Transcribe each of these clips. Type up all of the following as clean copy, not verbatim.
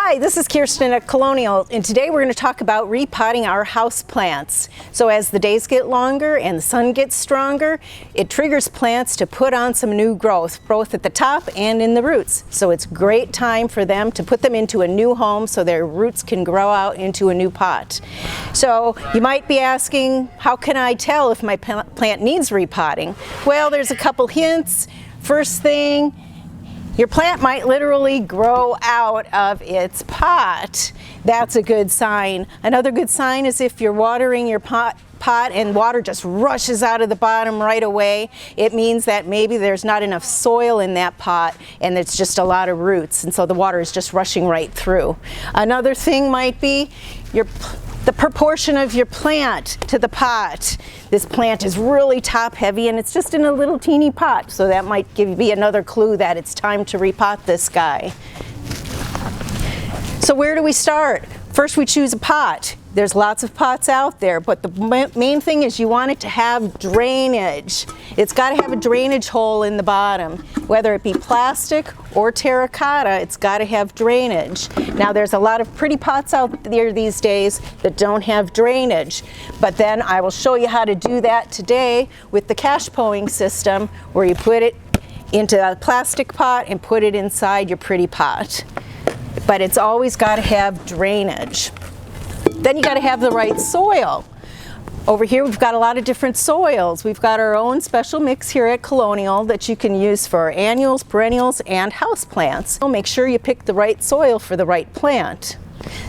Hi, this is Kirsten at Colonial, and today we're going to talk about repotting our house plants. So as the days get longer and the sun gets stronger, it triggers plants to put on some new growth, both at the top and in the roots. So it's a great time for them to put them into a new home so their roots can grow out into a new pot. So you might be asking, how can I tell if my plant needs repotting? Well, there's a couple hints. First thing, your plant might literally grow out of its pot. That's a good sign. Another good sign is if you're watering your pot and water just rushes out of the bottom right away. It means that maybe there's not enough soil in that pot and it's just a lot of roots, and so the water is just rushing right through. Another thing might be the proportion of your plant to the pot. This plant is really top heavy and it's just in a little teeny pot, so that might be another clue that it's time to repot this guy. So where do we start? First we choose a pot. There's lots of pots out there, but the main thing is you want it to have drainage. It's got to have a drainage hole in the bottom. Whether it be plastic or terracotta, it's got to have drainage. Now there's a lot of pretty pots out there these days that don't have drainage, but then I will show you how to do that today with the cash pouring system, where you put it into a plastic pot and put it inside your pretty pot. But it's always got to have drainage. Then you got to have the right soil. Over here we've got a lot of different soils. We've got our own special mix here at Colonial that you can use for annuals, perennials, and houseplants. So make sure you pick the right soil for the right plant.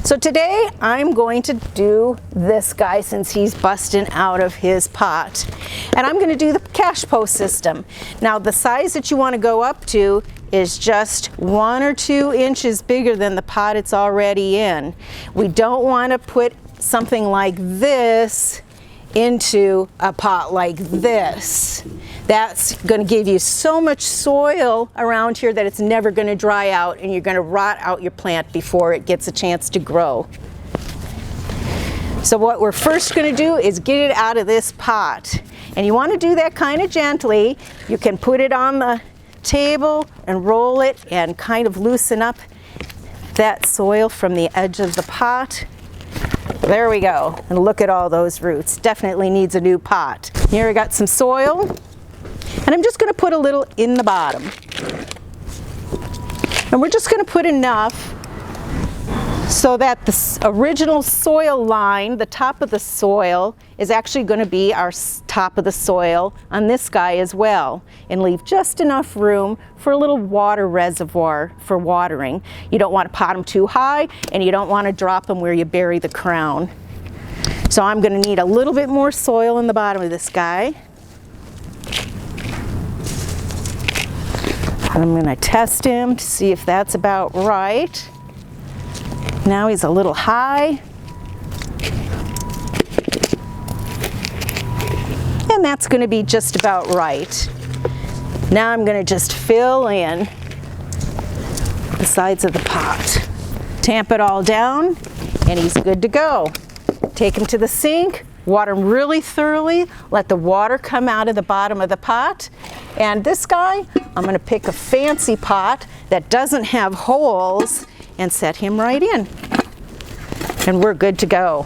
So today I'm going to do this guy since he's busting out of his pot. And I'm going to do the cash pou system. Now the size that you want to go up to is just 1 or 2 inches bigger than the pot it's already in. We don't want to put something like this into a pot like this. That's going to give you so much soil around here that it's never going to dry out, and you're going to rot out your plant before it gets a chance to grow. So what we're first going to do is get it out of this pot. And you want to do that kind of gently. You can put it on the table and roll it and kind of loosen up that soil from the edge of the pot. There we go. And look at all those roots. Definitely needs a new pot. Here I got some soil, and I'm just going to put a little in the bottom. And we're just going to put enough so that the original soil line, the top of the soil, is actually going to be our top of the soil on this guy as well, and leave just enough room for a little water reservoir for watering. You don't want to pot them too high, and you don't want to drop them where you bury the crown. So I'm going to need a little bit more soil in the bottom of this guy. I'm going to test him to see if that's about right. Now he's a little high. And that's going to be just about right. Now I'm going to just fill in the sides of the pot. Tamp it all down, and he's good to go. Take him to the sink, water him really thoroughly, let the water come out of the bottom of the pot. And this guy, I'm going to pick a fancy pot that doesn't have holes and set him right in. And we're good to go.